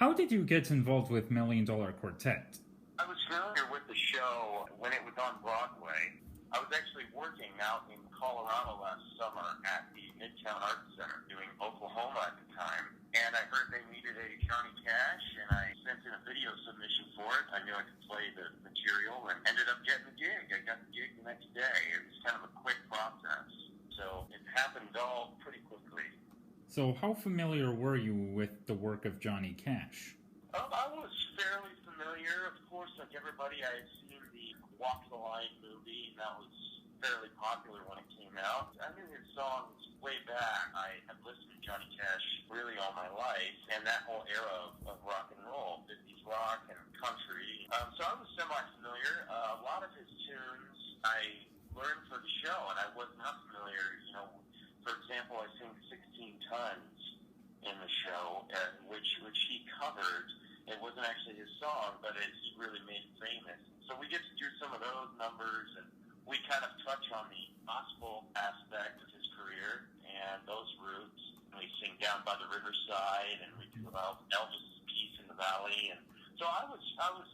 How did you get involved with Million Dollar Quartet? I was familiar with the show when it was on Broadway. I was actually working out in Colorado last summer at the Midtown Arts Center doing Oklahoma at the time, and I heard they needed a Johnny Cash, and I sent in a video submission for it. I knew I could play the material and ended up getting the gig. I got the gig the next day. It was kind of a quick process, so it happened all pretty quickly. So how familiar were you with the work of Johnny Cash? I was fairly familiar. Of course, like everybody, I had seen the Walk the Line movie, and that was fairly popular when it came out. I knew his songs way back. I have listened to Johnny Cash really all my life, and that whole era of rock and roll, 50s rock and country. So I was semi-familiar. A lot of his tunes I learned for the show, and I was not familiar. For example, I sing 16 Tons in the show, which he covered. It wasn't actually his song, but he really made it famous. So we get to do some of those numbers, and we kind of touch on the gospel aspect of his career and those roots. And we sing Down by the Riverside, and we do about Elvis' Peace in the Valley. And so I was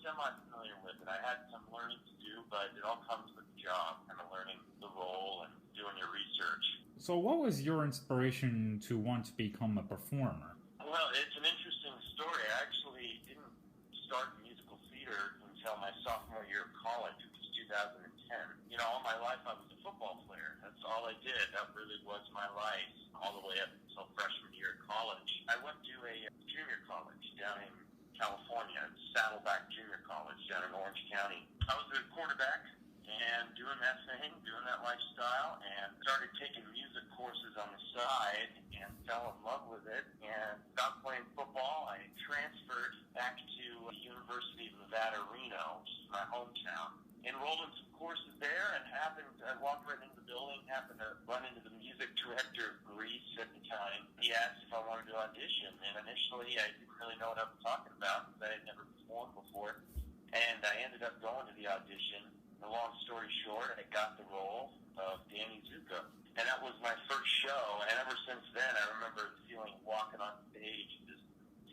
semi-familiar with it. I had some learning to do, but it all comes with the job, kind of learning the role and doing your research. So what was your inspiration to want to become a performer? Well, it's an interesting story. I actually didn't start musical theater until my sophomore year of college, which was 2010. All my life I was a football player. That's all I did. That really was my life all the way up until freshman year of college. I went to a junior college down in California, Saddleback Junior College down in Orange County. I was a quarterback and doing that thing, doing that lifestyle, and started taking music courses on the side and fell in love with it and stopped playing football. I transferred back to the University of Nevada, Reno, which is my hometown. Enrolled in some courses there and I walked right into the building, happened to run into the music director of Grease at the time. He asked if I wanted to audition, and initially I didn't really know what I was talking about because I had never performed before. And I ended up going to the audition. The long story short, I got the role of Danny Zuko. And that was my first show, and ever since then I remember feeling walking on stage, just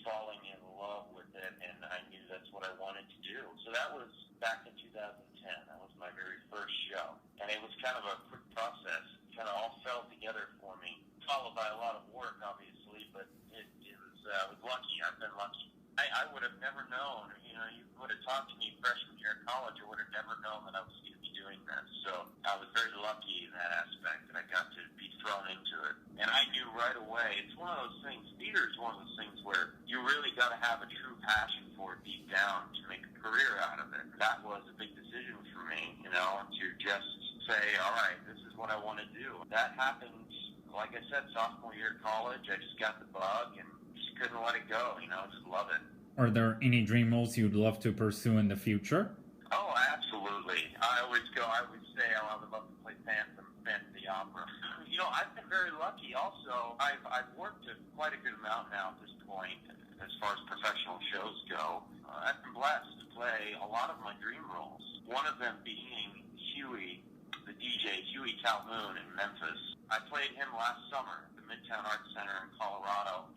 falling in love with it, and I knew that's what I wanted to do. So that was back in 2010. That was my very first show. And it was kind of a quick process. It kind of all fell together for me, followed by a lot of work, obviously, but I was lucky. I've been lucky. I would have never known, you would have talked to me freshman year of college, I would have never known that I was going to be doing this. So I was very lucky in that aspect that I got to be thrown into it. And I knew right away, it's one of those things, theater is one of those things where you really got to have a true passion for it deep down to make a career out of it. That was a big decision for me, to just say, all right, this is what I want to do. That happened, like I said, sophomore year of college. I just got the bug and just couldn't let it go, just love it. Are there any dream roles you'd love to pursue in the future? Oh, absolutely. I would say I would love to play fantasy opera. I've been very lucky also. I've worked quite a good amount now at this point as far as professional shows go. I've been blessed to play a lot of my dream roles. One of them being the DJ Huey Calhoun in Memphis. I played him last summer at the Midtown Arts Center in Colorado,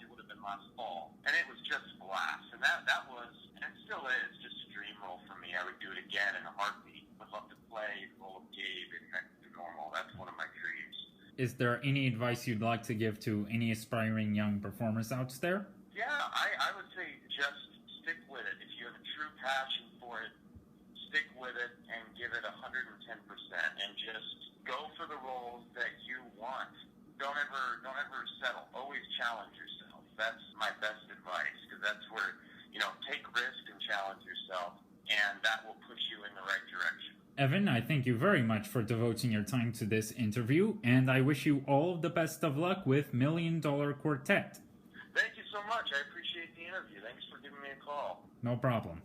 it would have been last fall, and it was just a blast. And that was, and it still is, just a dream role for me. I would do it again in a heartbeat. I'd love to play the role of Gabe in Next to Normal. That's one of my dreams. Is there any advice you'd like to give to any aspiring young performers out there? Yeah, I would say just stick with it. If you have a true passion for it, stick with it and give it 110%, and just go for the roles that you want. Don't ever settle. Always challenge yourself. That's my best advice, because that's where, take risk and challenge yourself, and that will push you in the right direction. Evan, I thank you very much for devoting your time to this interview, and I wish you all the best of luck with Million Dollar Quartet. Thank you so much. I appreciate the interview. Thanks for giving me a call. No problem.